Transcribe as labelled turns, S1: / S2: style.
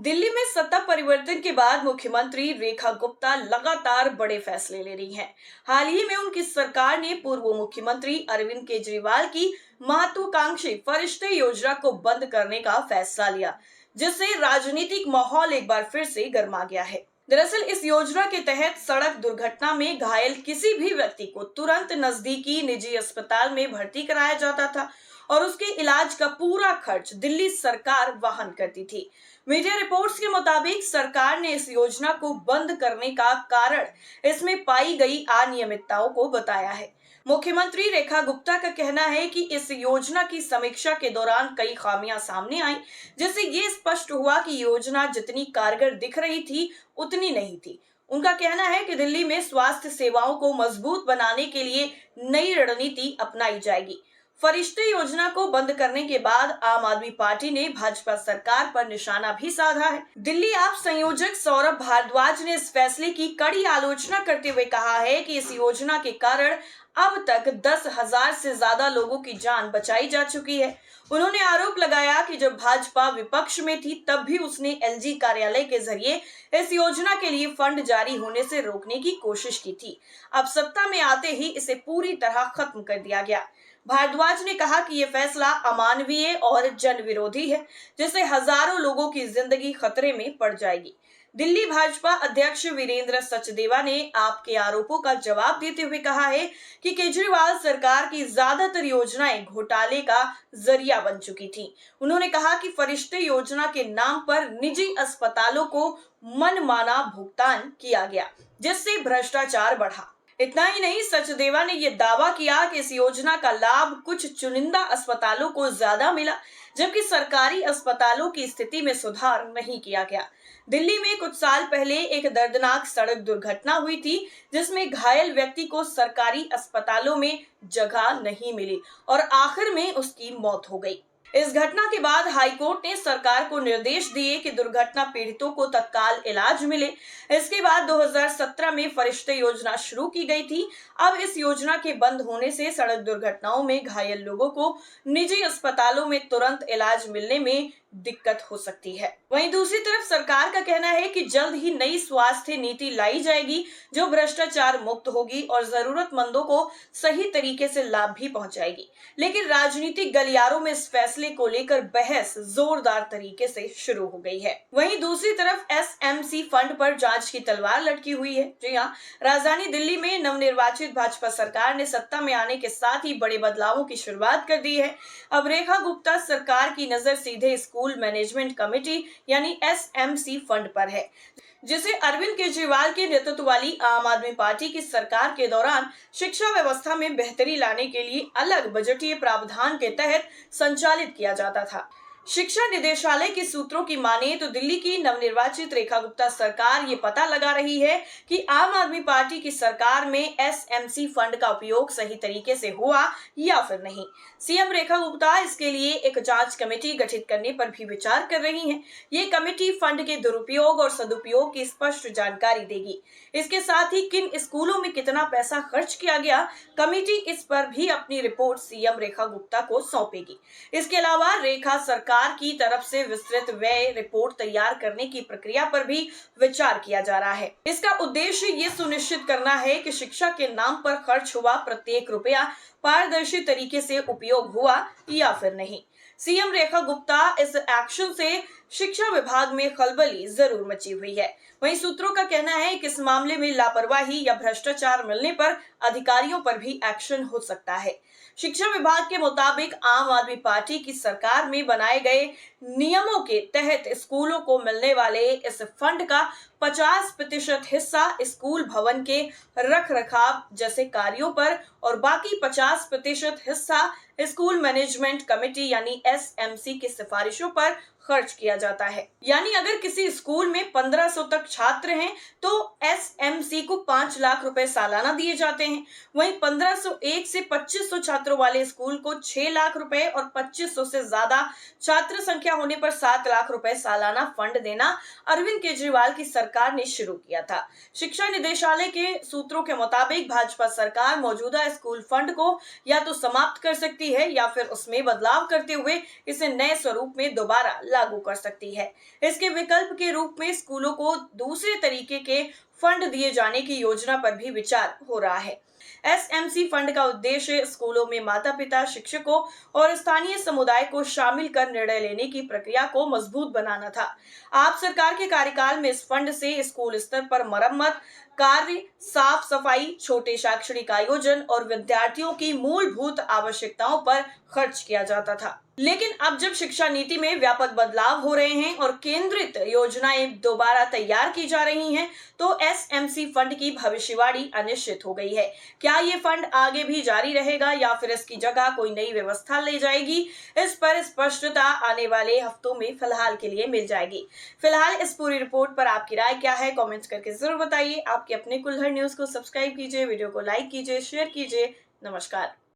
S1: दिल्ली में सत्ता परिवर्तन के बाद मुख्यमंत्री रेखा गुप्ता लगातार बड़े फैसले ले रही हैं। हाल ही में उनकी सरकार ने पूर्व मुख्यमंत्री अरविंद केजरीवाल की महत्वाकांक्षी फरिश्ते योजना को बंद करने का फैसला लिया, जिससे राजनीतिक माहौल एक बार फिर से गर्मा गया है। दरअसल इस योजना के तहत सड़क दुर्घटना में घायल किसी भी व्यक्ति को तुरंत नजदीकी निजी अस्पताल में भर्ती कराया जाता था और उसके इलाज का पूरा खर्च दिल्ली सरकार वहन करती थी। मीडिया रिपोर्ट्स के मुताबिक सरकार ने इस योजना को बंद करने का कारण इसमें पाई गई अनियमितताओं को बताया है। मुख्यमंत्री रेखा गुप्ता का कहना है कि इस योजना की समीक्षा के दौरान कई खामियां सामने आई, जिससे ये स्पष्ट हुआ कि योजना जितनी कारगर दिख रही थी उतनी नहीं थी। उनका कहना है कि दिल्ली में स्वास्थ्य सेवाओं को मजबूत बनाने के लिए नई रणनीति अपनाई जाएगी। फरिश्ते योजना को बंद करने के बाद आम आदमी पार्टी ने भाजपा सरकार पर निशाना भी साधा है। दिल्ली आप संयोजक सौरभ भारद्वाज ने इस फैसले की कड़ी आलोचना करते हुए कहा है कि इस योजना के कारण अब तक 10,000 से ज्यादा लोगों की जान बचाई जा चुकी है। उन्होंने आरोप लगाया कि जब भाजपा विपक्ष में थी तब भी उसने एलजी कार्यालय के जरिए इस योजना के लिए फंड जारी होने से रोकने की कोशिश की थी। अब सत्ता में आते ही इसे पूरी तरह खत्म कर दिया गया। भारद्वाज ने कहा कि यह फैसला अमानवीय और जन विरोधी है, जिससे हजारों लोगों की जिंदगी खतरे में पड़ जाएगी। दिल्ली भाजपा अध्यक्ष वीरेंद्र सचदेवा ने आपके आरोपों का जवाब देते हुए कहा है कि केजरीवाल सरकार की ज्यादातर योजनाएं घोटाले का जरिया बन चुकी थी। उन्होंने कहा कि फरिश्ते योजना के नाम पर निजी अस्पतालों को मनमाना भुगतान किया गया, जिससे भ्रष्टाचार बढ़ा। इतना ही नहीं, सचदेवा ने यह दावा किया कि इस योजना का लाभ कुछ चुनिंदा अस्पतालों को ज्यादा मिला, जबकि सरकारी अस्पतालों की स्थिति में सुधार नहीं किया गया। दिल्ली में कुछ साल पहले एक दर्दनाक सड़क दुर्घटना हुई थी, जिसमें घायल व्यक्ति को सरकारी अस्पतालों में जगह नहीं मिली और आखिर में उसकी मौत हो गई। इस घटना के बाद हाईकोर्ट ने सरकार को निर्देश दिए कि दुर्घटना पीड़ितों को तत्काल इलाज मिले। इसके बाद 2017 में फरिश्ते योजना शुरू की गई थी। अब इस योजना के बंद होने से सड़क दुर्घटनाओं में घायल लोगों को निजी अस्पतालों में तुरंत इलाज मिलने में दिक्कत हो सकती है। वहीं दूसरी तरफ सरकार का कहना है कि जल्द ही नई स्वास्थ्य नीति लाई जाएगी, जो भ्रष्टाचार मुक्त होगी और जरूरतमंदों को सही तरीके से लाभ भी पहुंचाएगी। लेकिन राजनीतिक गलियारों में इस फैसले को लेकर बहस जोरदार तरीके से शुरू हो गई है। वहीं दूसरी तरफ एसएमसी फंड पर जांच की तलवार लटकी हुई है। जी हाँ, राजधानी दिल्ली में नवनिर्वाचित भाजपा सरकार ने सत्ता में आने के साथ ही बड़े बदलावों की शुरुआत कर दी है। अब रेखा गुप्ता सरकार की नजर सीधे स्कूल मैनेजमेंट कमेटी यानी एसएमसी फंड पर है, जिसे अरविंद केजरीवाल के नेतृत्व वाली आम आदमी पार्टी की सरकार के दौरान शिक्षा व्यवस्था में बेहतरी लाने के लिए अलग बजटीय प्रावधान के तहत संचालित किया जाता था। शिक्षा निदेशालय के सूत्रों की माने तो दिल्ली की नवनिर्वाचित रेखा गुप्ता सरकार ये पता लगा रही है कि आम आदमी पार्टी की सरकार में एसएमसी फंड का उपयोग सही तरीके से हुआ या फिर नहीं। सीएम रेखा गुप्ता इसके लिए एक जांच कमेटी गठित करने पर भी विचार कर रही हैं। ये कमेटी फंड के दुरुपयोग और सदुपयोग की स्पष्ट जानकारी देगी। इसके साथ ही किन स्कूलों में कितना पैसा खर्च किया गया, कमेटी इस पर भी अपनी रिपोर्ट सीएम रेखा गुप्ता को सौंपेगी। इसके अलावा रेखा सरकार की तरफ से विस्तृत व्यय रिपोर्ट तैयार करने की प्रक्रिया पर भी विचार किया जा रहा है। इसका उद्देश्य ये सुनिश्चित करना है कि शिक्षा के नाम पर खर्च हुआ प्रत्येक रुपया पारदर्शी तरीके से उपयोग हुआ या फिर नहीं। सीएम रेखा गुप्ता इस एक्शन से शिक्षा विभाग में खलबली जरूर मची हुई है। वहीं सूत्रों का कहना है कि इस मामले में लापरवाही या भ्रष्टाचार मिलने पर अधिकारियों पर भी एक्शन हो सकता है। शिक्षा विभाग के मुताबिक आम आदमी पार्टी की सरकार में बनाए गए नियमों के तहत स्कूलों को मिलने वाले इस फंड का 50% हिस्सा स्कूल भवन के रख रखाव जैसे कार्यों पर और बाकी 50% हिस्सा स्कूल मैनेजमेंट कमेटी यानी एसएमसी की सिफारिशों पर खर्च किया जाता है। यानी अगर किसी स्कूल में 1500 तक छात्र हैं तो एसएमसी को 5 लाख रुपए सालाना दिए जाते हैं। वहीं 1501 से 2500 छात्रों वाले स्कूल को 6 लाख रुपए और 2500 से ज्यादा छात्र संख्या होने पर 7 लाख रुपए सालाना फंड देना अरविंद केजरीवाल की सरकार ने शुरू किया था। शिक्षा निदेशालय के सूत्रों के मुताबिक भाजपा सरकार मौजूदा स्कूल फंड को या तो समाप्त कर सकती है या फिर उसमें बदलाव करते हुए इसे नए स्वरूप में दोबारा लागू कर सकती है। इसके विकल्प के रूप में स्कूलों को दूसरे तरीके के फंड दिए जाने की योजना पर भी विचार हो रहा है। एसएमसी फंड का उद्देश्य स्कूलों में माता पिता, शिक्षकों और स्थानीय समुदाय को शामिल कर निर्णय लेने की प्रक्रिया को मजबूत बनाना था। आप सरकार के कार्यकाल में इस फंड से स्कूल स्तर पर मरम्मत कार्य, साफ सफाई, छोटे शैक्षणिक आयोजन और विद्यार्थियों की मूलभूत आवश्यकताओं पर खर्च किया जाता था। लेकिन अब जब शिक्षा नीति में व्यापक बदलाव हो रहे हैं और केंद्रित योजनाएं दोबारा तैयार की जा रही हैं, तो एसएमसी फंड की भविष्यवाणी अनिश्चित हो गई है। क्या ये फंड आगे भी जारी रहेगा या फिर इसकी जगह कोई नई व्यवस्था ले जाएगी, इस पर स्पष्टता आने वाले हफ्तों में फिलहाल के लिए मिल जाएगी। फिलहाल इस पूरी रिपोर्ट पर आपकी राय क्या है, कमेंट्स करके जरूर बताइए। आपके अपने कुल्हड़ न्यूज को सब्सक्राइब कीजिए, वीडियो को लाइक कीजिए, शेयर कीजिए। नमस्कार।